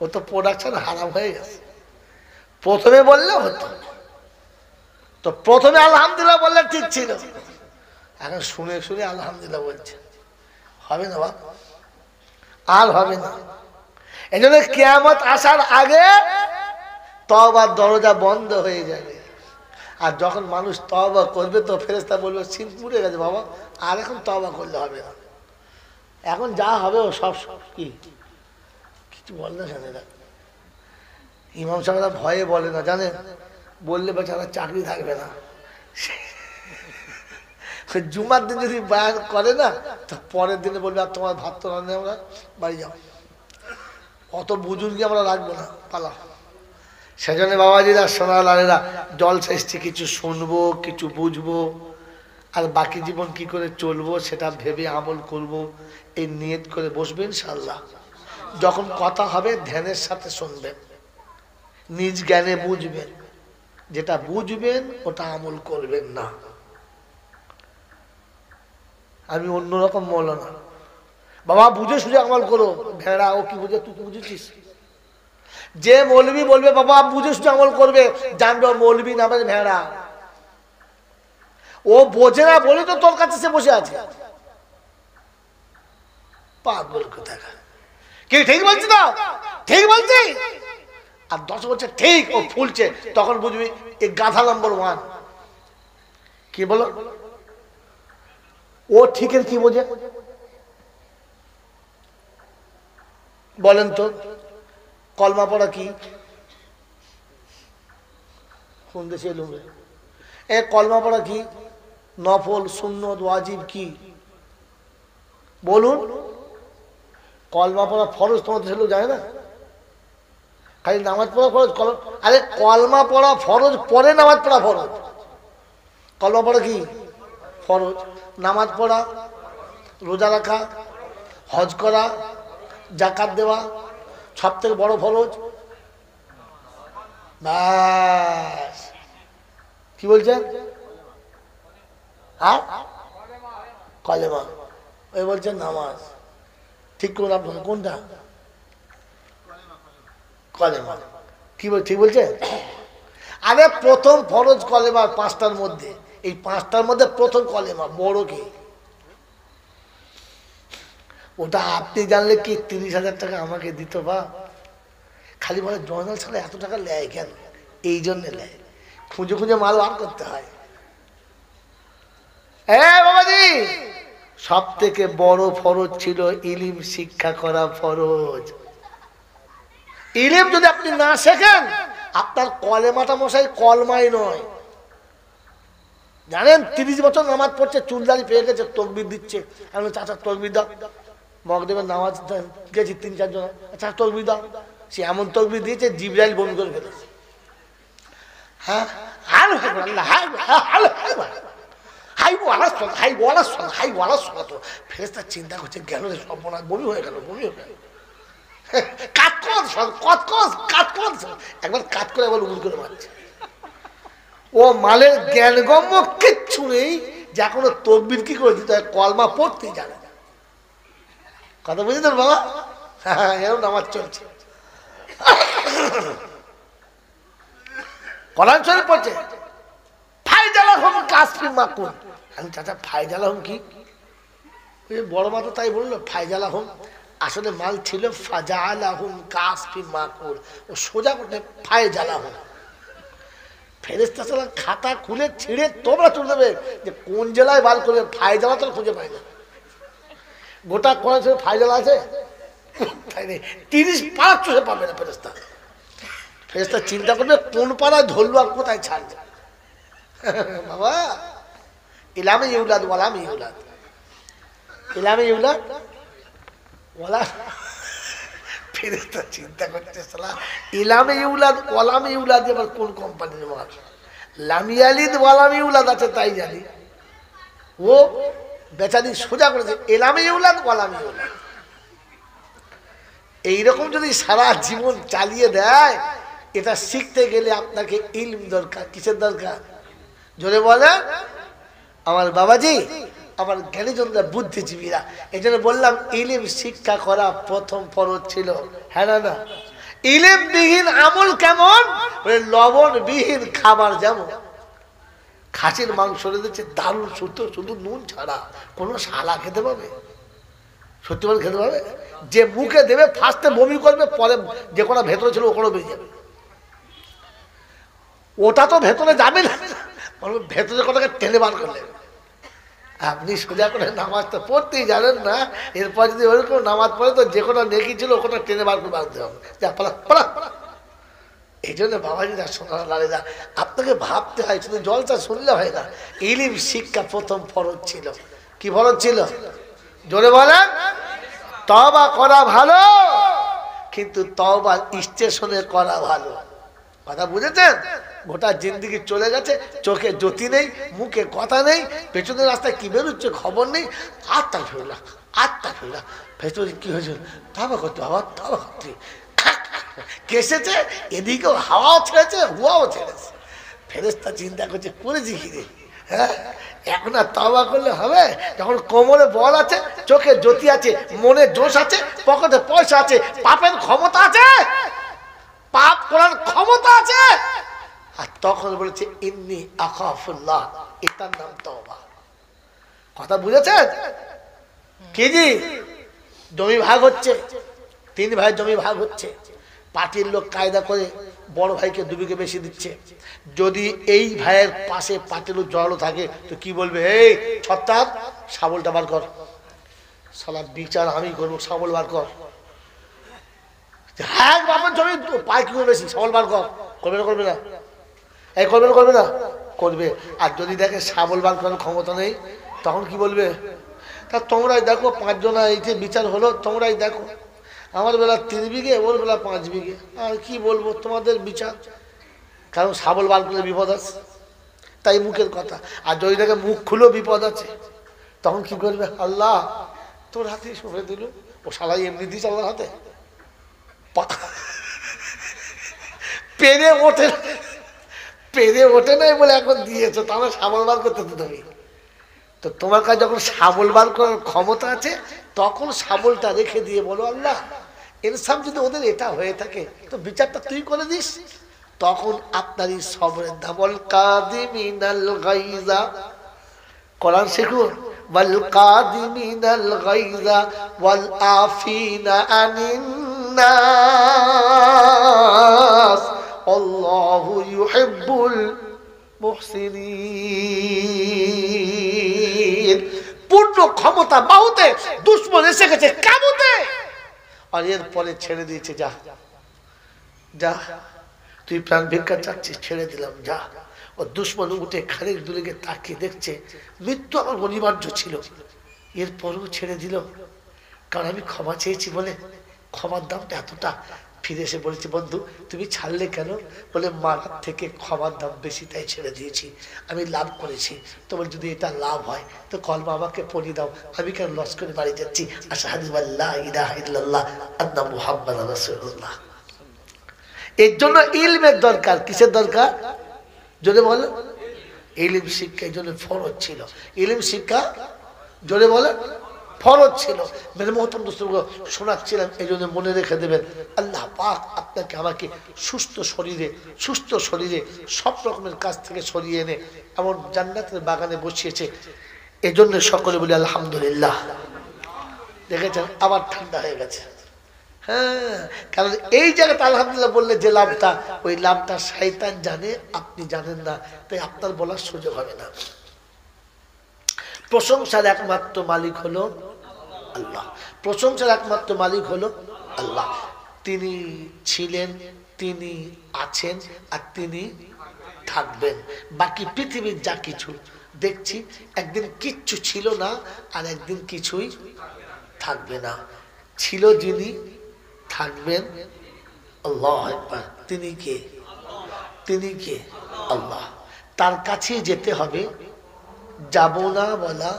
ও তো প্রোডাকশন হারাম হয়ে গেছে। প্রথমে বললে হতো, তো প্রথমে আলহামদুলিল্লাহ বললে ঠিক ছিল, এখন শুনে শুনে আলহামদুলিল্লাহ বলছে, হবে না বাবা, আর হবে না। এই জন্য কিয়ামত আসার আগে তওবার দরজা বন্ধ হয়ে যাবে। আর যখন মানুষ তওবা করবে তো ফেরেশতা বলবে সিন পুড়ে গেছে বাবা, আর এখন তওবা করলে হবে না, এখন যা হবে ও সব কি কিছু বল না জানে। ইমাম সাহেবরা ভয়ে বলে না জানেন, বললে বেচারা চাকরি থাকবে না। জুমার দিন যদি বয়ান করে না তো পরের দিনে বলবে আর তোমার ভাত তো রান্না, আমরা বাড়ি যাও, অত বুজুর্গি আমরা রাখবো না, পালা। সেজন্য বাবাজিরা সোনালালেরা জলসা এসছে, কিছু শুনবো, কিছু বুঝবো, আর বাকি জীবন কি করে চলবো সেটা ভেবে আমল করব, এই নিয়ত করে বসবেন ইনশাআল্লাহ। যখন কথা হবে ধ্যানের সাথে শুনবেন, নিজ জ্ঞানে বুঝবেন, যেটা বুঝবেন ওটা আমল করবেন না। আমি অন্যরকম মৌলানা, বাবা বুঝে সুঝে আমল করো, ভেড়া ও কি বুঝে, তুই কি বুঝেছিস? যে মৌলবি বলবে বাবা বুঝে সুঝে আমল করবে, জানবে মৌলবি না, ভেড়া। ও বোঝে না বলে তো তোর কাছে সে বসে আছে, পাগল কোথায়। কি ঠিক বলছি না? ঠিক বলছি। আর 10 বছর ঠিক ও ফুলছে, তখন বুঝবি এই গাধা নম্বর 1। কি বলো? ও ঠিকের কি বোঝে বলেন তো? কলমা পড়া কি? কোন দেশে এলুম রে? এ কলমা পড়া কি? নফল, সুন্নত, ওয়াজিব কি বলুন? কলমা পড়া ফরজ তোমাদের ছেলে যায় না, খালি নামাজ পড়া ফরজ। আরে কলমা পড়া ফরজ, পরে নামাজ পড়া ফরজ। কলমা পড়া কি ফরজ, নামাজ পড়া, রোজা রাখা, হজ করা, যাকাত দেওয়া সব থেকে বড় ফরজ। ব্যাস। কি বলছেন? হ্যাঁ কলেমা, ওই বলছেন নামাজ। ঠিক করুন আপনার কোনটা? কলেমা। কি বল, ঠিক বলছে? আরে প্রথম ফরজ কলেমা 5টার মধ্যে, এই 5টার মধ্যে প্রথম কলেমা বড় কি? ওটা আপনি জানলে কি 30,000 টাকা আমাকে দিত বা? খালি বলে জয়নাল ছাড়া এত টাকা নেয় কেন? এই জন্য নেয়, খুঁজে খুঁজে মাল বার করতে হয়। হ্যাঁ বাবাজি, সব থেকে বড় ফরজ ছিল ইলিম শিক্ষা করা ফরজ। ইলিম যদি আপনি না শেখেন, আপনার কলেমাটা মশাই কলমাই নয়। জানেন 30 বছর নামাজ পড়ছে, চুলদারি পেয়ে গেছে, তকবির দিচ্ছে, আমি চাচা তকবির দাও, মগদেবের নামাজ গেছি 3-4 জন, আচ্ছা তকবির দাও, সে এমন তকবির দিয়েছে জিবরাইল বমি করে ফেলেছে। হ্যাঁ ফেরেশতা চিন্তা করছে গেল রে সর্বনাশ, বমি হয়ে গেল, বমি হয়ে গেল। একবার কাজ করে একবার উল করে মারছে। ও মালের জ্ঞানগম্য কিচ্ছু নেই যে এখনো তকবির কি করে দিতে হয়, কলমা পড়তেই জানে না। কথা বুঝেছেন বাবা? হ্যাঁ এরকম নামাজ চলছে। কোরআন শরীফ পড়ছে ফাইজালাহুম কাসফি মাকুন। আমি চাচা ফাইজালাহুম কি? ওই বড় মা তো তাই বললো ফাইজালাহুম, আসলে মাল ছিল ফাজালাহুম কাসফি মাকুন, ও সোজা করতে ফাইজালাহুম। ফেরেশতা সালা খাতা খুলে ছিঁড়ে তোমরা তুলে দেবে যে কোন জেলায় বাল করবে, ফাইজালা তো খুঁজে পায় না। গোটা কোরআন শরীফ ফাইজালা আছে তাই নেই, 30 পারা চোখে পাবে না ফেরেশতা। ফেরেশতা চিন্তা করবে কোন পাড়ায় ধরলো আর কোথায় ছাড়বে। বাবা ইলামে ইউলাদ ওয়ালামে ইউলাদ, ইলামে ইউলাদ ওয়ালা। ফেরেশতা চিন্তা করতে সালা ইলামে ইউলাদ ওয়ালামে ইউলাদ এবার কোন কোম্পানির মাল? লামিয়ালিদ ওয়ালামে ইউলাদ আছে তাই জানি, ও বেচারি সোজা করেছে ইলামে ইউলাদ ওয়ালামে ইউলাদ। এইরকম যদি সারা জীবন চালিয়ে দেয়, এটা শিখতে গেলে আপনাকে ইলম দরকার। কিসের দরকার? জোরে বলে আমার বাবাজি, আমার জ্ঞানীজনরা, বুদ্ধিজীবীরা। এই জন্য বললাম ইলম শিক্ষা করা প্রথম ফরজ ছিল। হ্যাঁ না না? ইলমবিহীন আমল কেমন? লবণবিহীন খাবার যেমন। খাসির মাংস দিচ্ছে দারুণ শুদ্ধ, শুধু নুন ছাড়া। কোনো শালা খেতে পাবে? সত্যি বলে খেতে পাবে? যে মুখে দেবে ফার্স্টে বমি করবে, পরে যে কোনো ভেতরে ছিল ওখানে বেরিয়ে যাবে। ওটা তো ভেতরে যাবে না, ভেতরে কোথাকে টেনে বার করলে। আপনি সোজা করে নামাজ তো পড়তেই জানেন না, এরপর যদি ওরকম নামাজ পড়ে তো যে কোনো নেকি ছিল ওখানে টেনে বার করে বাঁধতে হবে। যা পালা পালা। এই জন্য বাবাজিরা সোনার লালেরা আপনাকে ভাবতে হয়, শুধু জলটা শুনলে হয় না। ইলম শিক্ষা প্রথম ফরজ ছিল। কি ফরজ ছিল? জোরে বলেন। তওবা করা ভালো, কিন্তু তওবা স্টেশনে করা ভালো। কথা বুঝেছেন? গোটা জিন্দিগি চলে গেছে, চোখে জ্যোতি নেই, মুখে কথা নেই, পেছনের রাস্তায় কি বেরোচ্ছে খবর নেই। আত্মা ফেরলা, আত্মা ফেরলা, ভেতরে কি হয়েছে? তওবা করতে, আবার তওবা করতে। কেসেছে, এদিকেও হাওয়াও ছেড়েছে, হুয়াও ছেড়েছে। ফেরেশতা চিন্তা করছে করেছি কি রে? হ্যাঁ, এখন আর তওবা করলে হবে? যখন কোমরে বল আছে, চোখে জ্যোতি আছে, মনে জোশ আছে, পকেটে পয়সা আছে, পাপের ক্ষমতা আছে, পাপ করার ক্ষমতা আছে। আর তখন বলেছে ইন্নী আখাফুল্লাহ, এটার নাম তওবা। কথা বুঝেছেন? কি জি? জমি ভাগ হচ্ছে, 3 ভাই জমি ভাগ হচ্ছে। পার্টির লোক কায়দা করে বড় ভাইকে 2 বিঘে বেশি দিচ্ছে। যদি এই ভাইয়ের পাশে পার্টির লোক জড়ালো থাকে তো কি বলবে? এই ছত্তার, শাবলটা বার কর। শালা বিচার আমি করবো, শাবল বার কর। হ্যাঁ বাপের জমি পায় কি বেশি, শাবল বার কর। করবে না? করবে না? এই করবে না? করবে না? করবে। আর যদি দেখে শাবল বার করার ক্ষমতা নেই, তখন কি বলবে? তা তোমরাই দেখো, 5 জনা এই যে বিচার হলো, তোমরাই দেখো, আমার বেলা 3 বিঘে, ওর বেলা 5 বিঘে। আর কি বলবো, তোমাদের বিচার। কারণ শাবল বার করলে বিপদ আছে, তাই মুখের কথা। আর যদি দেখে মুখ খুলেও বিপদ আছে, তখন কি করবে? আল্লাহ তোর হাতে সঁপে দিল। ও শালাই এমনি দিস আল্লাহর হাতে, পেরে ওঠে, পেরে ওঠে নাই বলে এখন দিয়েছো, তাহলে শাবল বার করতে তো তুমি। তো তোমার কাছে যখন শাবল বার করার ক্ষমতা আছে, তখন শাবলটা রেখে দিয়ে বলো আল্লাহ ইনসাফ যদি ওদের এটা হয়ে থাকে তো বিচারটা তুই করে দিস। তখন আপনারই সবরের দাম। ওয়াল কাযিমিনাল গায়যা, কোরআন শিখুন। ওয়াল কাযিমিনাল গায়যা ওয়াল আফিনা আনিন নাস আল্লাহু ইউহিব্বুল মুহসিনিন। পূর্ণ ক্ষমতা বাহুতে দুশমন এসে গেছে কাবুতে, আর এরপরে ছেড়ে দিয়েছে, যা যা, তুই প্রাণ ভিক্ষা চাচ্ছিস, ছেড়ে দিলাম, যা। ও দুশমন উঠে খানিক দূরে গিয়ে তাকিয়ে দেখছে মৃত্যু আমার অনিবার্য ছিল, এরপরেও ছেড়ে দিল। কারণ আমি ক্ষমা চেয়েছি বলে, ক্ষমার দামটা এতটা। ফিরে এসে বলেছি বন্ধু তুমি ছাড়লে কেন? বলে মারার থেকে ক্ষমার দাম বেশি, তাই ছেড়ে দিয়েছি। আমি লাভ করেছি, তোমার যদি এটা লাভ হয় তো কলমা আমাকে পড়িয়ে দাও, আমি কেন লস করে বাড়ি যাচ্ছি। আশহাদু আল্লা ইলাহা ইল্লাল্লাহ আন্না মুহাম্মাদুর রাসূলুল্লাহ। এর জন্য ইলমের দরকার। কিসের দরকার? জোরে বলো। ইলম শিক্ষা এই জন্য ফরজ ছিল। ইলম শিক্ষা জোরে বলে ফরজ ছিল। মেরে মোহতরম দোস্তগণ শোনাচ্ছিলাম, এই জন্য মনে রেখে দেবেন। আল্লাহ পাক আপনাকে আমাকে সুস্থ শরীরে সব রকমের কাজ থেকে সরিয়ে এনে এমন জান্নাতের বাগানে বসিয়েছে। এই জন্য সকলে বলি আলহামদুলিল্লাহ। দেখেছেন আবার ঠান্ডা হয়ে গেছে। হ্যাঁ, কারণ এই জায়গাটা আলহামদুলিল্লাহ বললে যে লাভটা, ওই লাভটা শয়তান জানে, আপনি জানেন না, তাই আপনার বলার সুযোগ হবে না। প্রশংসার একমাত্র মালিক হলো আল্লাহ। প্রশংসার একমাত্র মালিক হলো আল্লাহ। তিনি ছিলেন, তিনি আছেন, আর তিনি থাকবেন। বাকি পৃথিবীর যা কিছু দেখছি, একদিন কিচ্ছু ছিল না, আর একদিন কিছুই থাকবে না। ছিল যিনি, থাকবেন আল্লাহ আকবার। তিনি কে? তিনি কে? আল্লাহ। তার কাছে যেতে হবে, যাব না বলা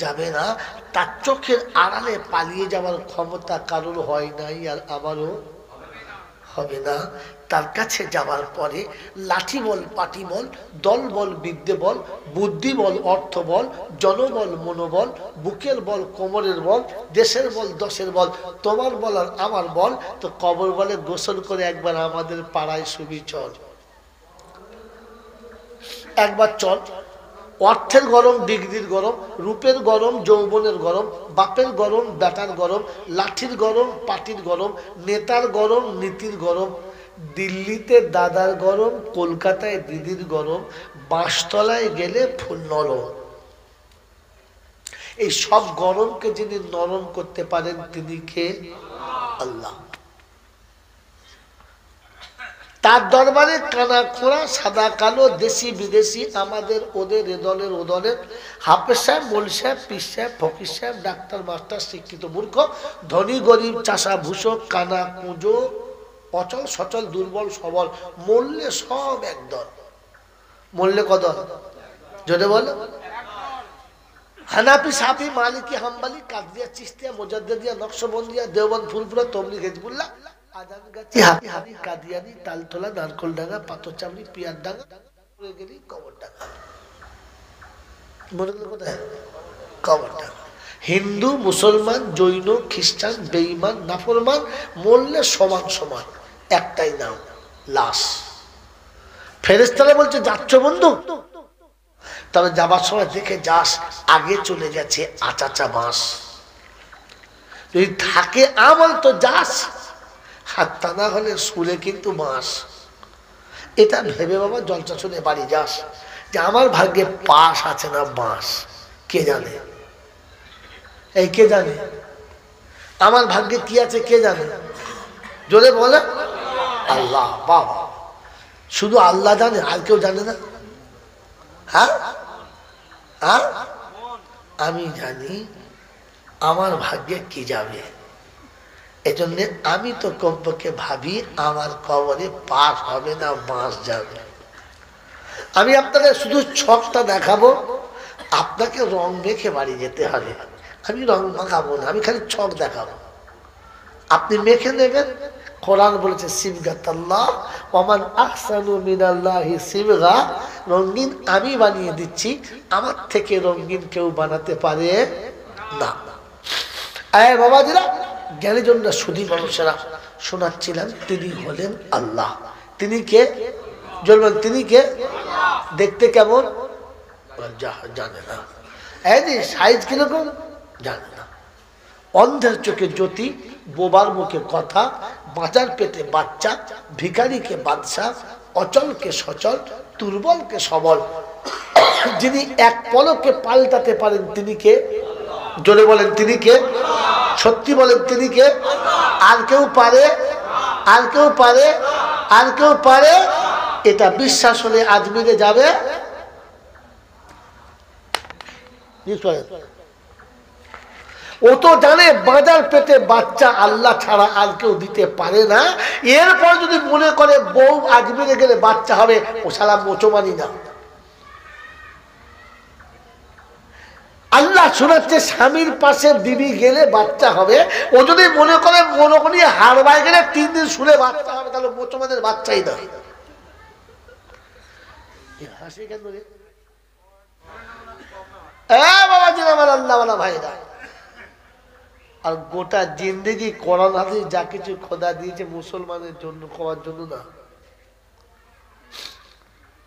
যাবে না। তার চোখের আড়ালে পালিয়ে যাওয়ার ক্ষমতা কারোর হয় নাই, আর আমারও হবে না। তার কাছে যাওয়ার পরে লাঠি বল, পাটি বল, দল বল, বিদ্যে বল, বুদ্ধি বল, অর্থ বল, জনবল, মনোবল, বুকের বল, কোমরের বল, দেশের বল, দশের বল, তোমার বল আর আমার বল, তো কবর বলে গোসল করে একবার আমাদের পাড়ায় শুবি চল, একবার চল। অর্থের গরম, ডিগ্রির গরম, রূপের গরম, যৌবনের গরম, বাপের গরম, বেটার গরম, লাঠির গরম, পাটির গরম, নেতার গরম, নীতির গরম, দিল্লিতে দাদার গরম, কলকাতায় দিদির গরম, বাঁশতলায় গেলে ফুল নরম। এই সব গরমকে যিনি নরম করতে পারেন তিনি কে? আল্লাহ। তার দরবারে কানা খোঁড়া, সাদা কালো, দেশি বিদেশি, আমাদের ওদের, এদলের ওদলের, হাফেজ সাহেব, মোল সাহেব, পীর সাহেব, ফকির সাহেব, ডাক্তার, মাস্টার, শিক্ষিত মূর্খ, ধনী গরিব, চাষা ভূষক, কানা কুঁজো, অচল সচল, দুর্বল সবল, মরলে সব একদল। মরলে কদল? যদি বল হানাফি, সাফি, মালিকি, হাম্বলি, কাদরিয়া, চিশতিয়া, মুজাদ্দিদিয়া, নকশবন্দিয়া, দেওবন্দ, ফুলপুরা, তবলিগ, হিজবুল্লাহ, আজানগাছি, হাফি, কাদিয়ানি, তালতলা, নারকলডাঙ্গা, পাথরচামড়ি, পিয়ারডাঙ্গা, কবরডাঙ্গা। মনে করলে কোথায়? কবরডাঙ্গা। হিন্দু, মুসলমান, জৈন, খ্রিস্টান, বেঈমান, নাফরমান, মরলে সমান সমান, একটাই নাম, লাশ। ফেরেশতারা বলছে যাচ্ছ বন্ধু, তবে যাবার সময় দেখে যাস আগে চলে গেছে আচাচা বাঁশ, যদি থাকে আমল তো যাস, হাত তা না হলে শুলে কিন্তু বাঁশ। এটা ভেবে বাবা জলসা শুনে বাড়ি যাস যে আমার ভাগ্যে পাশ আছে না বাঁশ। কে জানে? এই কে জানে আমার ভাগ্যে কি আছে? কে জানে? জোরে বলে আল্লাহ। বাবা, শুধু আল্লাহ জানে, আর কেউ জানে না? হ্যাঁ, আমি জানি আমার ভাগ্যে কি যাবে। এজন্য আমি তো কমপক্ষে ভাবি আমার কবরে পাশ হবে না বাঁশ যাবে। আমি আপনাকে শুধু ছকটা দেখাবো, আপনাকে রং মেখে বাড়ি যেতে হবে। আমি রং মাখাবো না, আমি খালি ছক দেখাবো, আপনি মেখে নেবেন। কোরআন বলেছে সিবগাতাল্লাহ ওয়ামান আহসানু মিনাল্লাহি সিবগা, রঙিন আমি বানিয়ে দিচ্ছি, আমার থেকে রঙিন কেউ বানাতে পারে না। আয় বাবাজিরা, জ্ঞানীজনরা, সুধী মানুষেরা, শোনাচ্ছিলাম তিনি হলেন আল্লাহ। তিনি কে? বলবেন তিনি কে? দেখতে কেমন? জানে না। এই সাইজ কিরকম? জানে না। অন্ধের চোখে জ্যোতি, বোবার মুখে কথা, বাঁচার পেটে বাচ্চা, ভিখারিকে বাদশা, অচলকে সচল, দুর্বলকে সবল, যিনি এক পলকে পাল্টাতে পারেন তিনি কে? জোরে বলেন তিনি কে? সত্যি বলেন তিনি কে? আর কেউ পারে? আর কেউ পারে? আর কেউ পারে? এটা বিশ্বাস হলে আজমিরে যাবে। ও তো জানে বাজার পেটে বাচ্চা আল্লাহ ছাড়া আর কেউ দিতে পারে না। এরপর যদি মনে করে বউ আজমিরে গেলে বাচ্চা হবে, ও সালা মোচমানি না। আল্লাহ শোনাচ্ছে স্বামীর পাশে বিবি গেলে বাচ্চা হবে, ও যদি মনে করে মনোকনি হারবাই গেলে 3 দিন শুনে বাচ্চা হবে, তাহলে মোচমানের বাচ্চাই না। হাসি কেন রে? বাবাজি আমার আল্লাহওয়ালা ভাইরা, আর গোটা জিন্দেগি কোরআন হাদিস যা কিছু খোদা দিয়েছে মুসলমানের জন্য, খাওয়ার জন্য না।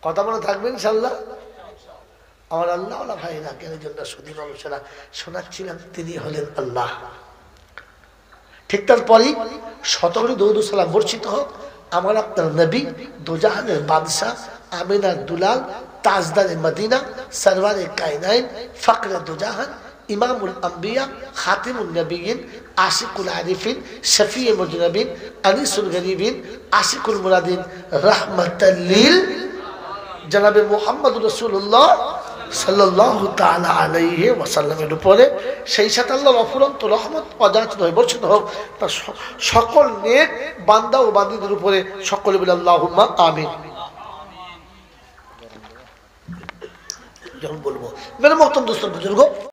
কথা মনে থাকবে ইনশাআল্লাহ। আমার আল্লাহওয়ালা ভাইরা, কেন জন্য সুধী মানুষেরা, শোনাচ্ছিলাম তিনি হলেন আল্লাহ। ঠিক তারপরেই শতকরি দরুদ সালাম বর্ষিত হোক আমার আপনার নবী, দোজাহানের বাদশাহ, আমিনার দুলাল, তাজদারে মদিনা, সরওয়ারে কায়নাইন, ফকরে দোজাহান, ইমামুল আম্বিয়া, খাতিমুন নবিয়িন, আশিকুল আরিফিন, শফিয়ে মুজনবিন, আনিসুল গরিবিন, আশিকুল মুরাদিন, রাহমাতাল লিল জনাবে মুহাম্মদুর রাসূলুল্লাহ সাল্লাল্লাহু তাআলা আলাইহি ওয়াসাল্লামের উপরে সেই সাথে আল্লাহর অফুরন্ত রহমত অযাচিত হয়ে বর্ষিত হোক তার সকল নেক বান্দা ও বান্দীদের উপরে। সকলে বলে আল্লাহুম্মা আমিন। যখন বলবো মেরে মোহতরম দোস্ত বুজুর্গ,